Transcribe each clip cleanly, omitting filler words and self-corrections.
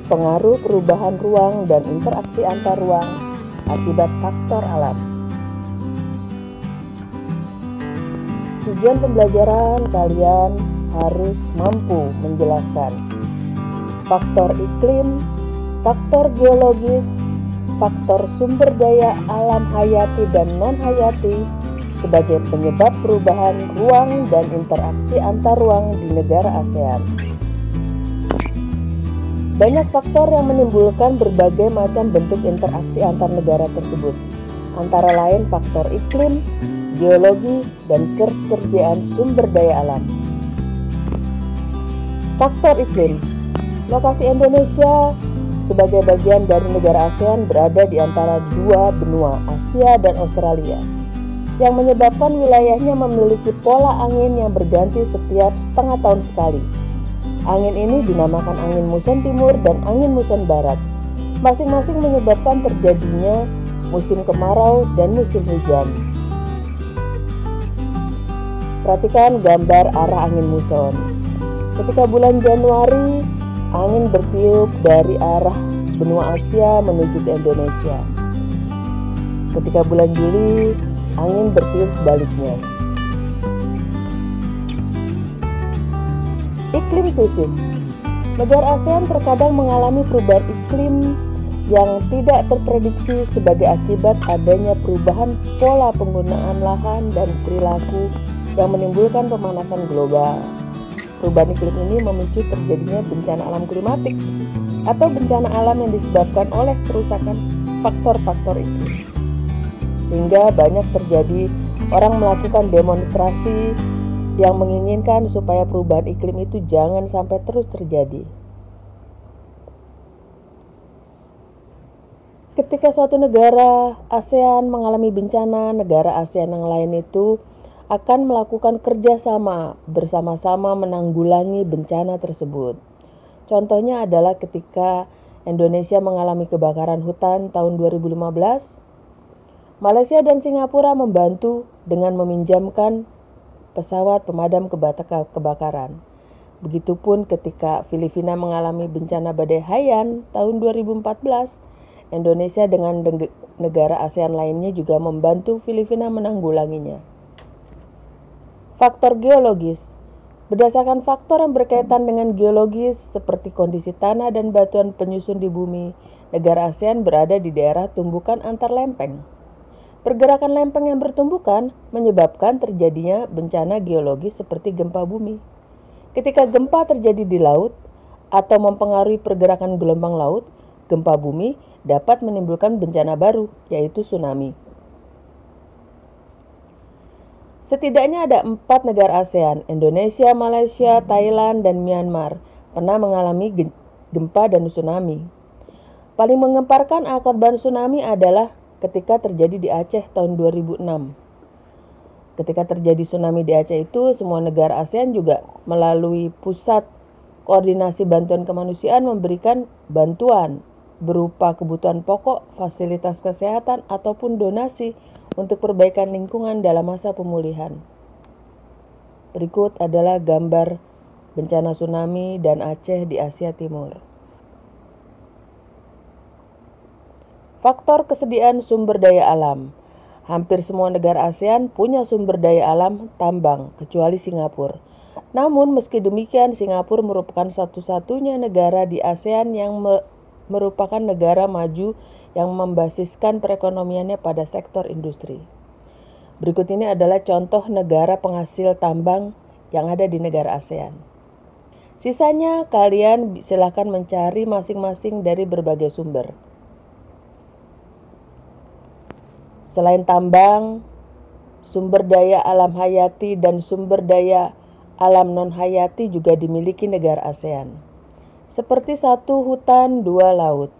Pengaruh perubahan ruang dan interaksi antar ruang akibat faktor alam. Tujuan pembelajaran kalian harus mampu menjelaskan faktor iklim, faktor geologis, faktor sumber daya alam hayati dan non-hayati sebagai penyebab perubahan ruang dan interaksi antar ruang di negara ASEAN. Banyak faktor yang menimbulkan berbagai macam bentuk interaksi antar negara tersebut, antara lain faktor iklim, geologi, dan ketersediaan sumber daya alam. Faktor iklim. Lokasi Indonesia sebagai bagian dari negara ASEAN berada di antara dua benua, Asia dan Australia, yang menyebabkan wilayahnya memiliki pola angin yang berganti setiap setengah tahun sekali. Angin ini dinamakan angin muson timur dan angin muson barat. Masing-masing menyebabkan terjadinya musim kemarau dan musim hujan. Perhatikan gambar arah angin muson. Ketika bulan Januari, angin bertiup dari arah benua Asia menuju ke Indonesia. Ketika bulan Juli, angin bertiup sebaliknya. Iklim krisis. Negara ASEAN terkadang mengalami perubahan iklim yang tidak terprediksi sebagai akibat adanya perubahan pola penggunaan lahan dan perilaku yang menimbulkan pemanasan global. Perubahan iklim ini memicu terjadinya bencana alam klimatik atau bencana alam yang disebabkan oleh kerusakan faktor-faktor iklim. Sehingga banyak terjadi orang melakukan demonstrasi yang menginginkan supaya perubahan iklim itu jangan sampai terus terjadi. Ketika suatu negara ASEAN mengalami bencana, negara ASEAN yang lain itu akan melakukan kerjasama bersama-sama menanggulangi bencana tersebut. Contohnya adalah ketika Indonesia mengalami kebakaran hutan tahun 2015, Malaysia dan Singapura membantu dengan meminjamkan pesawat pemadam kebakaran. Begitupun ketika Filipina mengalami bencana badai Haiyan tahun 2014, Indonesia dengan negara ASEAN lainnya juga membantu Filipina menanggulanginya. Faktor geologis. Berdasarkan faktor yang berkaitan dengan geologis seperti kondisi tanah dan batuan penyusun di bumi, negara ASEAN berada di daerah tumbukan antar lempeng. Pergerakan lempeng yang bertumbukan menyebabkan terjadinya bencana geologis seperti gempa bumi. Ketika gempa terjadi di laut atau mempengaruhi pergerakan gelombang laut, gempa bumi dapat menimbulkan bencana baru, yaitu tsunami. Setidaknya ada 4 negara ASEAN, Indonesia, Malaysia, Thailand, dan Myanmar, pernah mengalami gempa dan tsunami. Paling menggemparkan korban tsunami adalah ketika terjadi di Aceh tahun 2006. Ketika terjadi tsunami di Aceh itu, semua negara ASEAN juga melalui Pusat Koordinasi Bantuan Kemanusiaan memberikan bantuan berupa kebutuhan pokok, fasilitas kesehatan, ataupun donasi untuk perbaikan lingkungan dalam masa pemulihan. Berikut adalah gambar bencana tsunami dan Aceh di Asia Timur. Faktor kesediaan sumber daya alam. Hampir semua negara ASEAN punya sumber daya alam tambang, kecuali Singapura. Namun meski demikian, Singapura merupakan satu-satunya negara di ASEAN yang merupakan negara maju yang membasiskan perekonomiannya pada sektor industri. Berikut ini adalah contoh negara penghasil tambang yang ada di negara ASEAN. Sisanya kalian silakan mencari masing-masing dari berbagai sumber. Selain tambang, sumber daya alam hayati dan sumber daya alam non-hayati juga dimiliki negara ASEAN. Seperti 1 hutan, 2 laut.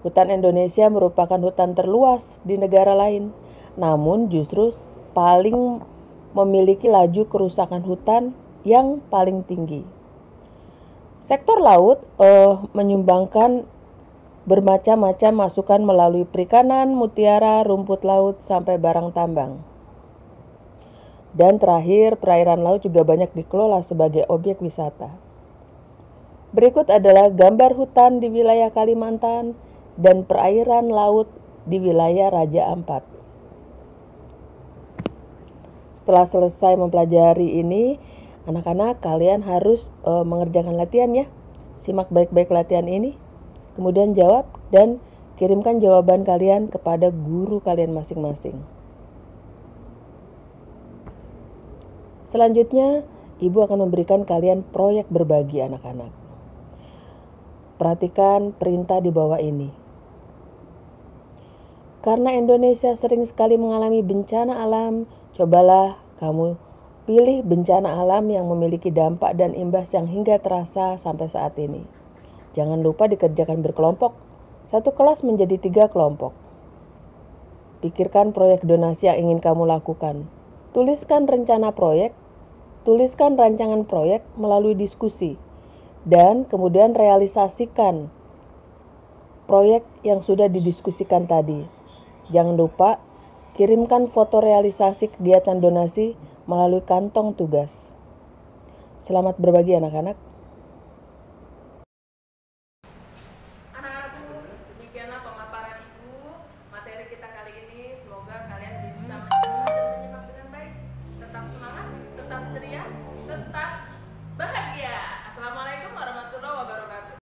Hutan Indonesia merupakan hutan terluas di negara lain, namun justru paling memiliki laju kerusakan hutan yang paling tinggi. Sektor laut menyumbangkan bermacam-macam masukan melalui perikanan, mutiara, rumput laut, sampai barang tambang. Dan terakhir, perairan laut juga banyak dikelola sebagai objek wisata. Berikut adalah gambar hutan di wilayah Kalimantan dan perairan laut di wilayah Raja Ampat. Setelah selesai mempelajari ini, anak-anak kalian harus mengerjakan latihan ya. Simak baik-baik latihan ini, kemudian jawab dan kirimkan jawaban kalian kepada guru kalian masing-masing. Selanjutnya, Ibu akan memberikan kalian proyek berbagi anak-anak. Perhatikan perintah di bawah ini. Karena Indonesia sering sekali mengalami bencana alam, cobalah kamu pilih bencana alam yang memiliki dampak dan imbas yang hingga terasa sampai saat ini. Jangan lupa dikerjakan berkelompok. Satu kelas menjadi 3 kelompok. Pikirkan proyek donasi yang ingin kamu lakukan. Tuliskan rencana proyek, tuliskan rancangan proyek melalui diskusi, dan kemudian realisasikan proyek yang sudah didiskusikan tadi. Jangan lupa kirimkan foto realisasi kegiatan donasi melalui kantong tugas. Selamat berbagi anak-anak.